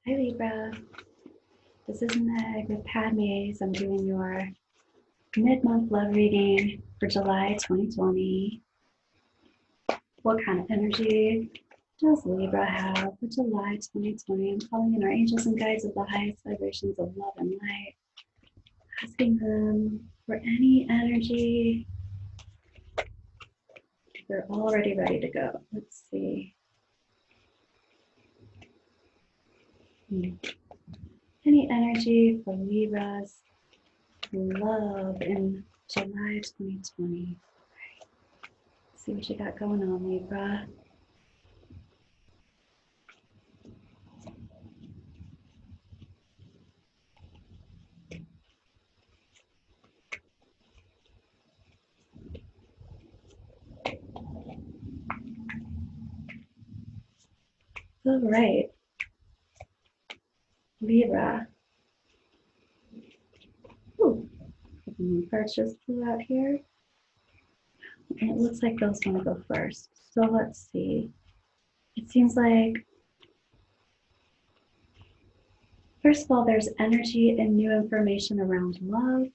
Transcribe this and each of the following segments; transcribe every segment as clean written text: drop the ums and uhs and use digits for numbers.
Hi Libra, this is Meg with Padme's. I'm doing your mid-month love reading for July 2020. What kind of energy does Libra have for July 2020? I'm calling in our angels and guides of the highest vibrations of love and light, asking them for any energy. They're already ready to go. Let's see. Any energy for Libra's love in July 2020. Let's see what you got going on, Libra. All right, Libra. Ooh, cards just flew out here. And it looks like those want to go first. So let's see. It seems like, first of all, there's energy and new information around love.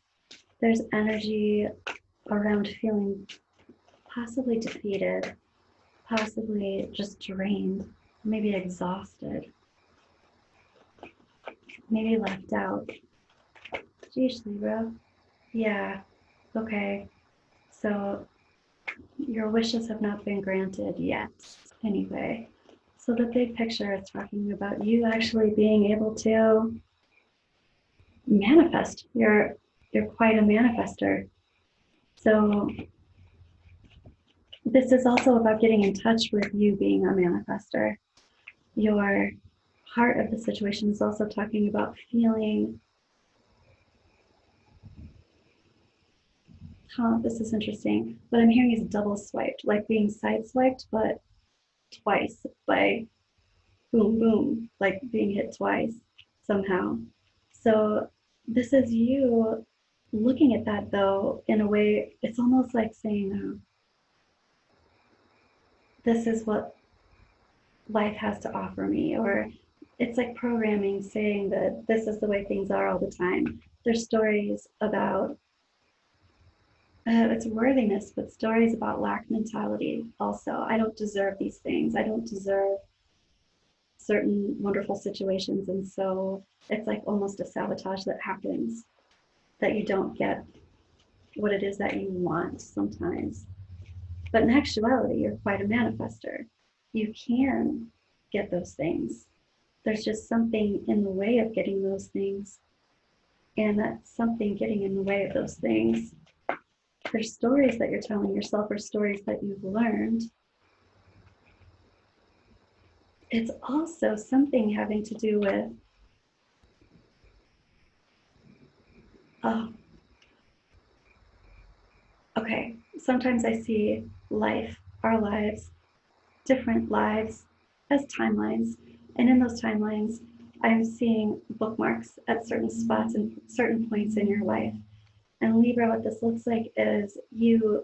There's energy around feeling possibly defeated, possibly just drained, maybe exhausted, maybe left out. Geez, Libra. Yeah, okay. So your wishes have not been granted yet, anyway. So the big picture is talking about you actually being able to manifest. You're quite a manifester. So this is also about getting in touch with you being a manifester. Your heart of the situation is also talking about feeling, this is interesting. What I'm hearing is double swiped, like being side swiped, but twice by boom, boom, like being hit twice somehow. So this is you looking at that though in a way, it's almost like saying, this is what life has to offer me, or it's like programming saying that this is the way things are all the time. There's stories about it's worthiness, but stories about lack mentality also. I don't deserve these things. I don't deserve certain wonderful situations. And so it's like almost a sabotage that happens, that you don't get what it is that you want sometimes. But in actuality, you're quite a manifester. You can get those things. There's just something in the way of getting those things. And that something getting in the way of those things, there's stories that you're telling yourself or stories that you've learned. It's also something having to do with, okay, sometimes I see life, our lives, different lives as timelines. And in those timelines, I'm seeing bookmarks at certain spots and certain points in your life. And Libra, what this looks like is you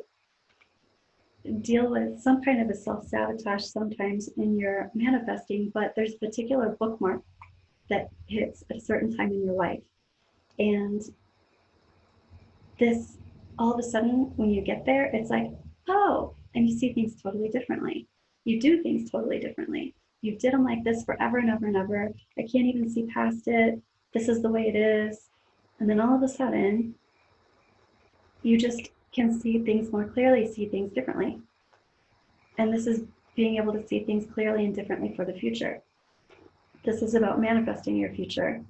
deal with some kind of a self-sabotage sometimes in your manifesting, but there's a particular bookmark that hits at a certain time in your life. And this, all of a sudden, when you get there, it's like, oh, and you see things totally differently. You do things totally differently. You did them like this forever and ever and ever. I can't even see past it. This is the way it is. And then all of a sudden, you just can see things more clearly, see things differently. And this is being able to see things clearly and differently for the future. This is about manifesting your future.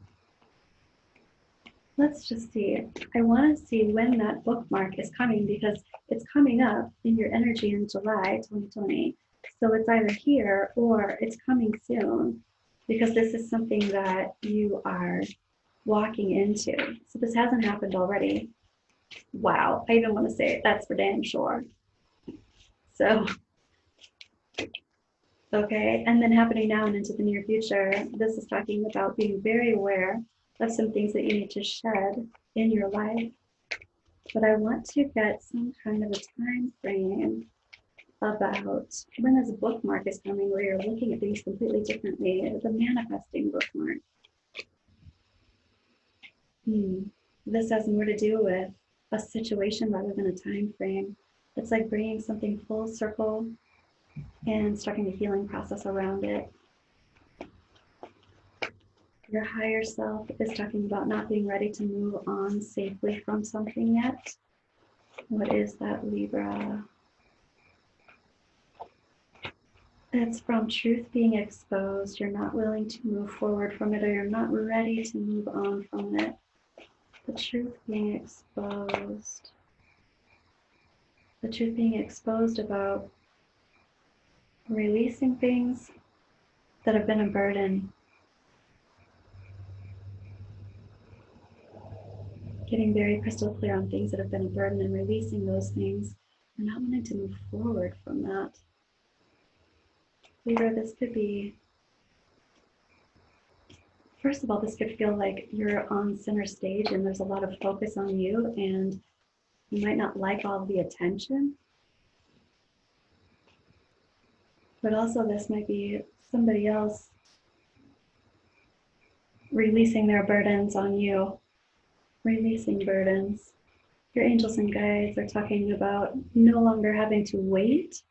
Let's just see. I want to see when that bookmark is coming, because it's coming up in your energy in July 2020. So it's either here or it's coming soon, because this is something that you are walking into. So this hasn't happened already. Wow, I even want to say it. That's for damn sure. So, okay, and then happening now and into the near future, this is talking about being very aware of some things that you need to shed in your life. But I want to get some kind of a time frame about when this bookmark is coming where you're looking at things completely differently. It's a manifesting bookmark. This has more to do with a situation rather than a time frame. It's like bringing something full circle and starting the healing process around it. Your higher self is talking about not being ready to move on safely from something yet. What is that, Libra? It's from truth being exposed. You're not willing to move forward from it, or you're not ready to move on from it. The truth being exposed. The truth being exposed about releasing things that have been a burden. Getting very crystal clear on things that have been a burden and releasing those things. We're not wanting to move forward from that. Libra, this could be, first of all, this could feel like you're on center stage and there's a lot of focus on you and you might not like all the attention. But also this might be somebody else releasing their burdens on you. Releasing burdens. Your angels and guides are talking about no longer having to wait,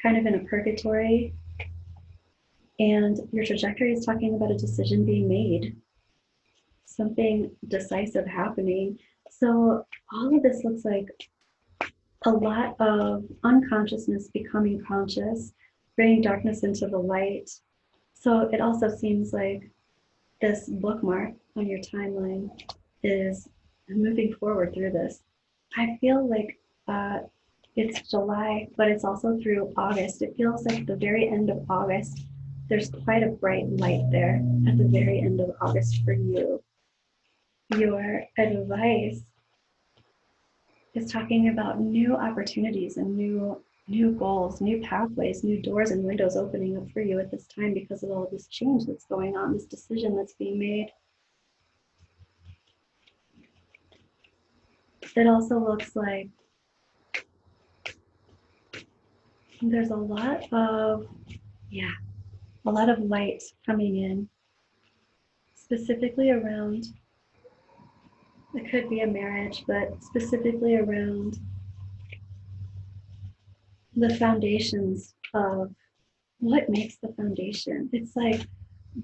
kind of in a purgatory. And your trajectory is talking about a decision being made, something decisive happening. So all of this looks like a lot of unconsciousness becoming conscious, bringing darkness into the light. So it also seems like this bookmark on your timeline is moving forward through this. I feel like it's July, but it's also through August. It feels like the very end of August. There's quite a bright light there at the very end of August for you. Your advice is talking about new opportunities and new goals, new pathways, new doors and windows opening up for you at this time because of all of this change that's going on, this decision that's being made. It also looks like there's a lot of light coming in, specifically around, it could be a marriage, but specifically around the foundations of what makes the foundation. It's like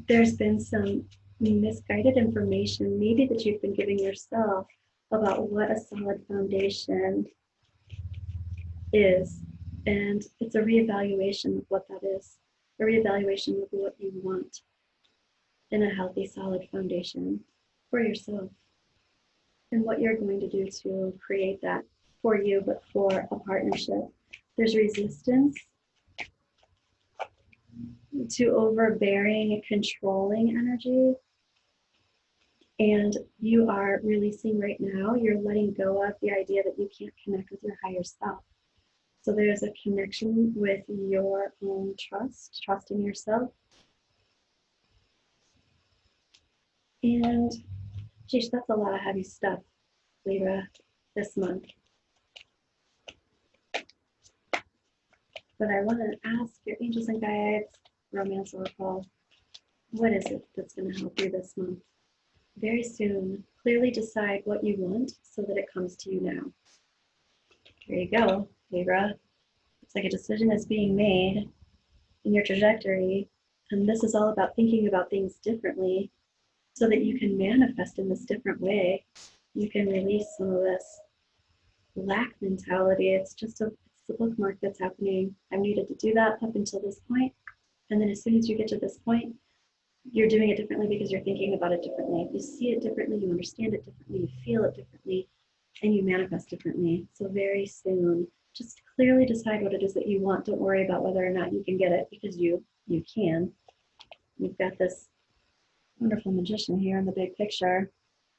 there's been some misguided information, maybe that you've been giving yourself about what a solid foundation is. And it's a reevaluation of what that is, a reevaluation of what you want in a healthy, solid foundation for yourself and what you're going to do to create that for you, but for a partnership. There's resistance to overbearing, controlling energy. And you are releasing right now, you're letting go of the idea that you can't connect with your higher self. So there's a connection with your own trust in yourself. And geez, that's a lot of heavy stuff, Libra, this month. But I want to ask your angels and guides, romance oracle, what is it that's going to help you this month? Very soon, clearly decide what you want so that it comes to you now. There you go, Libra. It's like a decision is being made in your trajectory, and this is all about thinking about things differently so that you can manifest in this different way. You can release some of this lack mentality. It's the bookmark that's happening. I've needed to do that up until this point, and then as soon as you get to this point, you're doing it differently because you're thinking about it differently. You see it differently, you understand it differently, you feel it differently, and you manifest differently. So very soon, just clearly decide what it is that you want. Don't worry about whether or not you can get it, because you can. You've got this wonderful magician here in the big picture.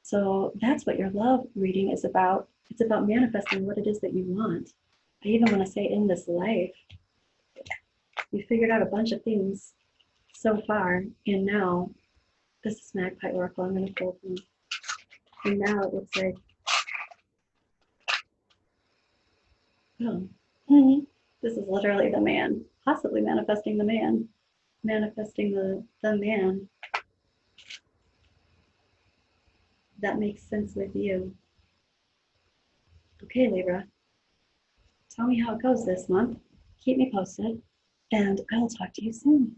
So that's what your love reading is about. It's about manifesting what it is that you want. I even want to say in this life, you figured out a bunch of things so far, and now this is Magpie Oracle. I'm going to pull them. And now it looks like, This is literally the man, possibly manifesting the man, manifesting the man that makes sense with you. Okay, Libra, tell me how it goes this month. Keep me posted, and I'll talk to you soon.